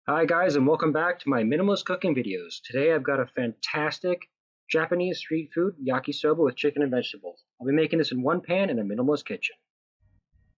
Hi guys, and welcome back to my minimalist cooking videos. Today I've got a fantastic Japanese street food, yakisoba with chicken and vegetables. I'll be making this in one pan in a minimalist kitchen.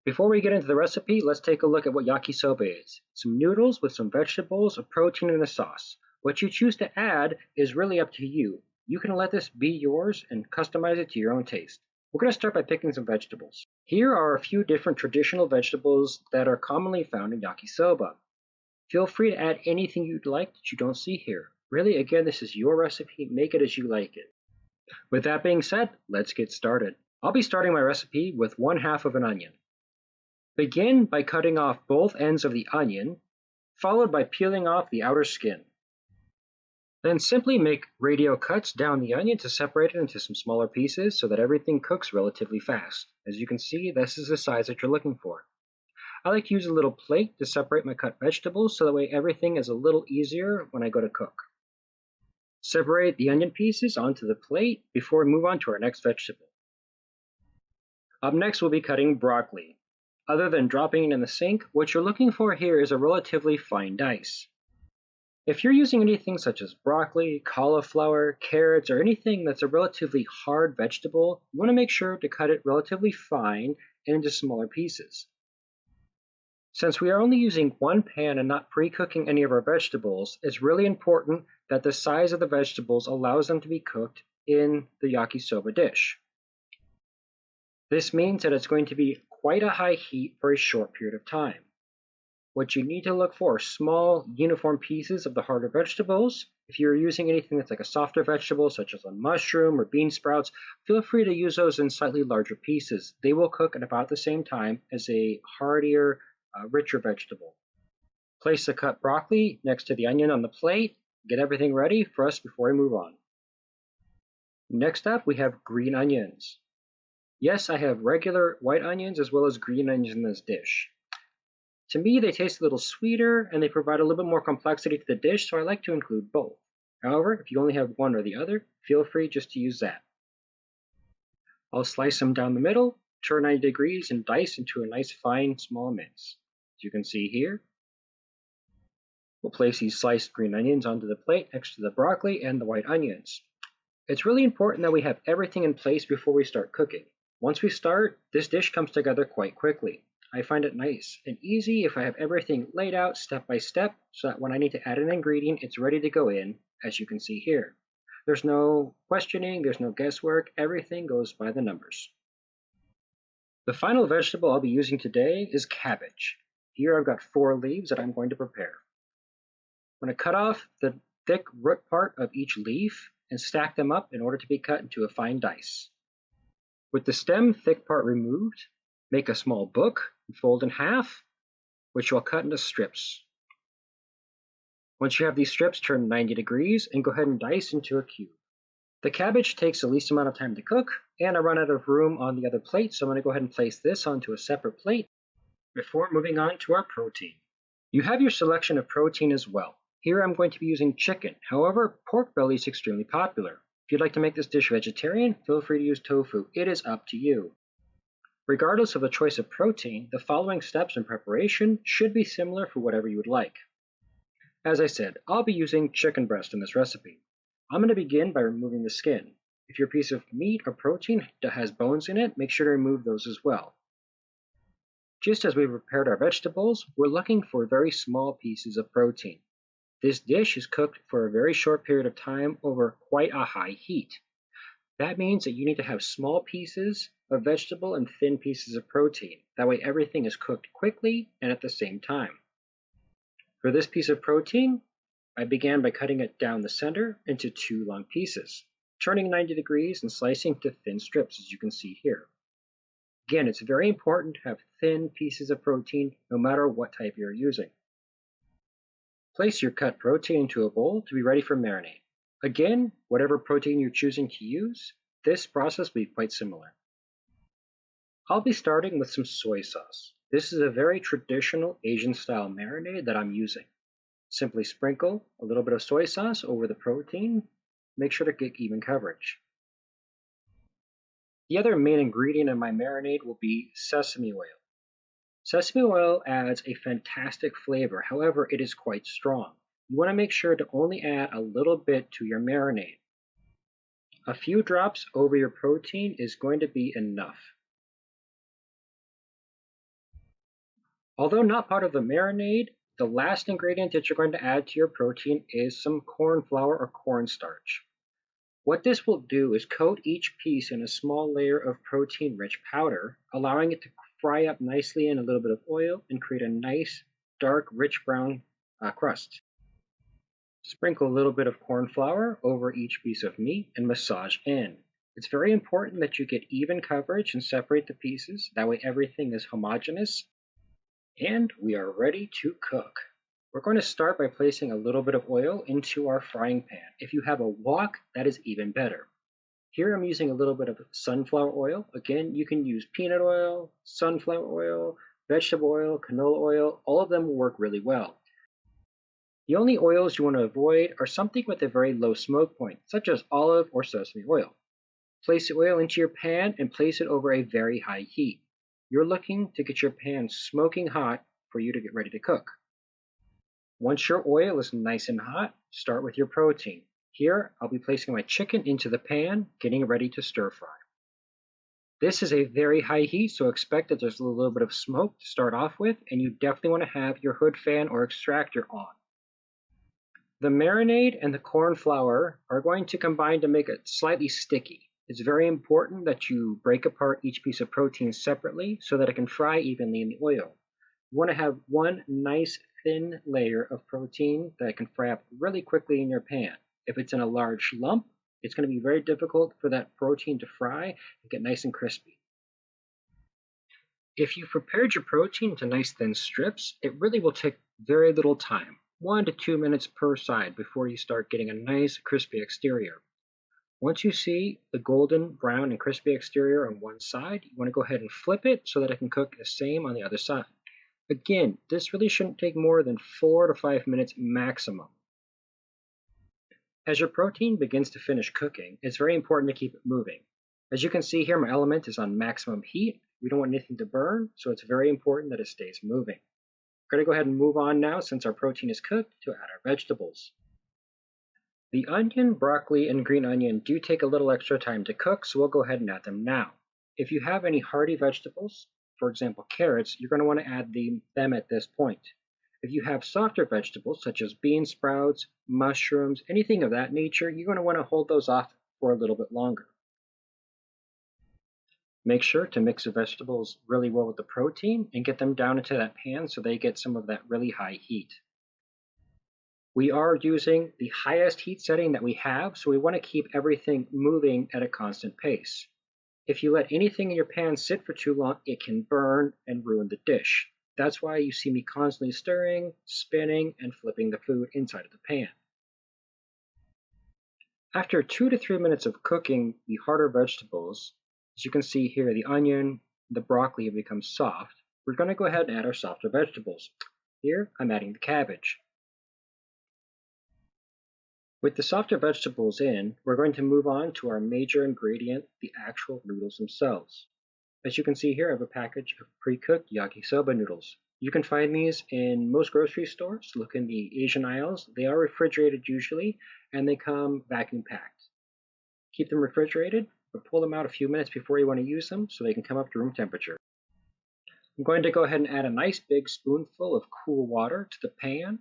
Before we get into the recipe, let's take a look at what yakisoba is. Some noodles with some vegetables, a protein, and a sauce. What you choose to add is really up to you. You can let this be yours and customize it to your own taste. We're going to start by picking some vegetables. Here are a few different traditional vegetables that are commonly found in yakisoba. Feel free to add anything you'd like that you don't see here. Really, again, this is your recipe. Make it as you like it. With that being said, let's get started. I'll be starting my recipe with 1/2 of an onion. Begin by cutting off both ends of the onion, followed by peeling off the outer skin. Then simply make radial cuts down the onion to separate it into some smaller pieces so that everything cooks relatively fast. As you can see, this is the size that you're looking for. I like to use a little plate to separate my cut vegetables so that way everything is a little easier when I go to cook. Separate the onion pieces onto the plate before we move on to our next vegetable. Up next, we'll be cutting broccoli. Other than dropping it in the sink, what you're looking for here is a relatively fine dice. If you're using anything such as broccoli, cauliflower, carrots, or anything that's a relatively hard vegetable, you want to make sure to cut it relatively fine and into smaller pieces. Since we are only using one pan and not pre-cooking any of our vegetables, it's really important that the size of the vegetables allows them to be cooked in the yakisoba dish. This means that it's going to be quite a high heat for a short period of time. What you need to look for are small, uniform pieces of the harder vegetables. If you're using anything that's like a softer vegetable, such as a mushroom or bean sprouts, feel free to use those in slightly larger pieces. They will cook at about the same time as a hardier, richer vegetable. Place the cut broccoli next to the onion on the plate. Get everything ready for us before we move on. Next up, we have green onions. Yes, I have regular white onions as well as green onions in this dish. To me, they taste a little sweeter and they provide a little bit more complexity to the dish, so I like to include both. However, if you only have one or the other, feel free just to use that. I'll slice them down the middle, turn 90 degrees, and dice into a nice fine small mince. As you can see here, we'll place these sliced green onions onto the plate next to the broccoli and the white onions. It's really important that we have everything in place before we start cooking. Once we start, this dish comes together quite quickly. I find it nice and easy if I have everything laid out step by step so that when I need to add an ingredient, it's ready to go in, as you can see here. There's no questioning, there's no guesswork, everything goes by the numbers. The final vegetable I'll be using today is cabbage. Here I've got 4 leaves that I'm going to prepare. I'm going to cut off the thick root part of each leaf and stack them up in order to be cut into a fine dice. With the stem thick part removed, make a small book and fold in half, which you'll cut into strips. Once you have these strips, turn 90 degrees and go ahead and dice into a cube. The cabbage takes the least amount of time to cook, and I run out of room on the other plate, so I'm going to go ahead and place this onto a separate plate before moving on to our protein. You have your selection of protein as well. Here I'm going to be using chicken. However, pork belly is extremely popular. If you'd like to make this dish vegetarian, feel free to use tofu. It is up to you. Regardless of the choice of protein, the following steps in preparation should be similar for whatever you would like. As I said, I'll be using chicken breast in this recipe. I'm going to begin by removing the skin. If your piece of meat or protein has bones in it, make sure to remove those as well. Just as we prepared our vegetables, we're looking for very small pieces of protein. This dish is cooked for a very short period of time over quite a high heat. That means that you need to have small pieces of vegetable and thin pieces of protein. That way everything is cooked quickly and at the same time. For this piece of protein, I began by cutting it down the center into 2 long pieces, turning 90 degrees and slicing to thin strips, as you can see here. Again, it's very important to have thin pieces of protein no matter what type you're using. Place your cut protein into a bowl to be ready for marinade. Again, whatever protein you're choosing to use, this process will be quite similar. I'll be starting with some soy sauce. This is a very traditional Asian style marinade that I'm using. Simply sprinkle a little bit of soy sauce over the protein. Make sure to get even coverage. The other main ingredient in my marinade will be sesame oil. Sesame oil adds a fantastic flavor, however, it is quite strong. You want to make sure to only add a little bit to your marinade. A few drops over your protein is going to be enough. Although not part of the marinade, the last ingredient that you're going to add to your protein is some corn flour or cornstarch. What this will do is coat each piece in a small layer of protein-rich powder, allowing it to fry up nicely in a little bit of oil and create a nice, dark, rich brown crust. Sprinkle a little bit of corn flour over each piece of meat and massage in. It's very important that you get even coverage and separate the pieces, that way everything is homogeneous. And we are ready to cook. We're going to start by placing a little bit of oil into our frying pan. If you have a wok, that is even better. Here I'm using a little bit of sunflower oil. Again, you can use peanut oil, sunflower oil, vegetable oil, canola oil. All of them will work really well. The only oils you want to avoid are something with a very low smoke point, such as olive or sesame oil. Place the oil into your pan and place it over a very high heat. You're looking to get your pan smoking hot for you to get ready to cook. Once your oil is nice and hot, start with your protein. Here, I'll be placing my chicken into the pan, getting ready to stir fry. This is a very high heat, so expect that there's a little bit of smoke to start off with, and you definitely want to have your hood fan or extractor on. The marinade and the corn flour are going to combine to make it slightly sticky. It's very important that you break apart each piece of protein separately so that it can fry evenly in the oil. You want to have one nice thin layer of protein that can fry up really quickly in your pan. If it's in a large lump, it's going to be very difficult for that protein to fry and get nice and crispy. If you've prepared your protein into nice thin strips, it really will take very little time, 1 to 2 minutes per side before you start getting a nice crispy exterior. Once you see the golden brown and crispy exterior on one side, you want to go ahead and flip it so that it can cook the same on the other side. Again, this really shouldn't take more than 4 to 5 minutes maximum. As your protein begins to finish cooking, it's very important to keep it moving. As you can see here, my element is on maximum heat. We don't want anything to burn, so it's very important that it stays moving. We're going to go ahead and move on now, since our protein is cooked, to add our vegetables. The onion, broccoli, and green onion do take a little extra time to cook, so we'll go ahead and add them now. If you have any hearty vegetables, for example carrots, you're going to want to add them at this point. If you have softer vegetables, such as bean sprouts, mushrooms, anything of that nature, you're going to want to hold those off for a little bit longer. Make sure to mix the vegetables really well with the protein and get them down into that pan so they get some of that really high heat. We are using the highest heat setting that we have, so we want to keep everything moving at a constant pace. If you let anything in your pan sit for too long, it can burn and ruin the dish. That's why you see me constantly stirring, spinning, and flipping the food inside of the pan. After 2 to 3 minutes of cooking the harder vegetables, as you can see here, the onion, the broccoli have become soft. We're going to go ahead and add our softer vegetables. Here, I'm adding the cabbage. With the softer vegetables in, we're going to move on to our major ingredient, the actual noodles themselves. As you can see here, I have a package of pre-cooked yakisoba noodles. You can find these in most grocery stores. Look in the Asian aisles. They are refrigerated usually, and they come vacuum packed. Keep them refrigerated, but pull them out a few minutes before you want to use them so they can come up to room temperature. I'm going to go ahead and add a nice big spoonful of cool water to the pan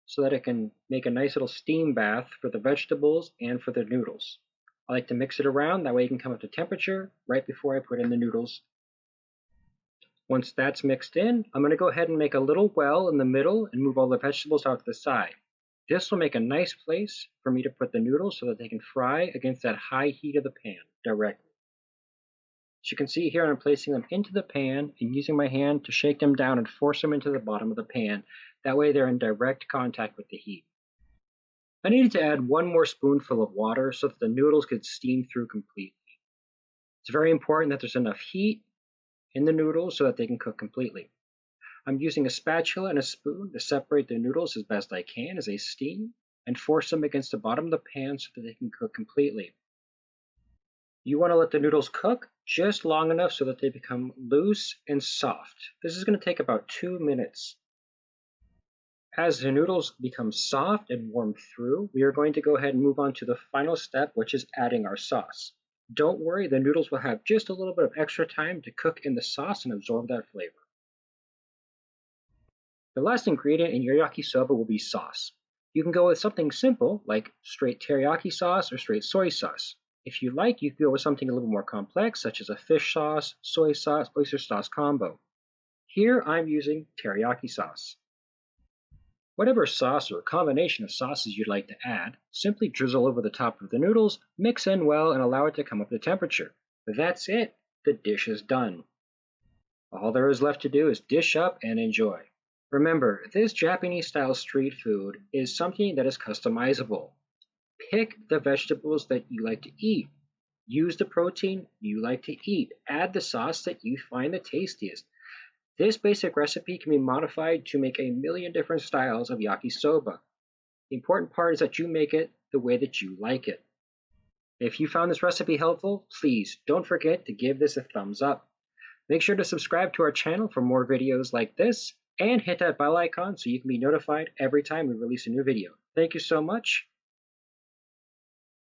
so that it can make a nice little steam bath for the vegetables and for the noodles. I like to mix it around, that way it can come up to temperature right before I put in the noodles. Once that's mixed in, I'm going to go ahead and make a little well in the middle and move all the vegetables out to the side. This will make a nice place for me to put the noodles so that they can fry against that high heat of the pan directly. As you can see here, I'm placing them into the pan and using my hand to shake them down and force them into the bottom of the pan. That way they're in direct contact with the heat. I needed to add 1 more spoonful of water so that the noodles could steam through completely. It's very important that there's enough heat in the noodles so that they can cook completely. I'm using a spatula and a spoon to separate the noodles as best I can as they steam and force them against the bottom of the pan so that they can cook completely. You want to let the noodles cook just long enough so that they become loose and soft. This is going to take about 2 minutes. As the noodles become soft and warm through, we are going to go ahead and move on to the final step, which is adding our sauce. Don't worry, the noodles will have just a little bit of extra time to cook in the sauce and absorb that flavor. The last ingredient in your yakisoba will be sauce. You can go with something simple like straight teriyaki sauce or straight soy sauce. If you like, you can go with something a little more complex, such as a fish sauce, soy sauce, oyster sauce combo. Here I'm using teriyaki sauce. Whatever sauce or combination of sauces you'd like to add, simply drizzle over the top of the noodles, mix in well, and allow it to come up to temperature. That's it. The dish is done. All there is left to do is dish up and enjoy. Remember, this Japanese-style street food is something that is customizable. Pick the vegetables that you like to eat. Use the protein you like to eat. Add the sauce that you find the tastiest. This basic recipe can be modified to make a million different styles of yakisoba. The important part is that you make it the way that you like it. If you found this recipe helpful, please don't forget to give this a thumbs up. Make sure to subscribe to our channel for more videos like this, and hit that bell icon so you can be notified every time we release a new video. Thank you so much,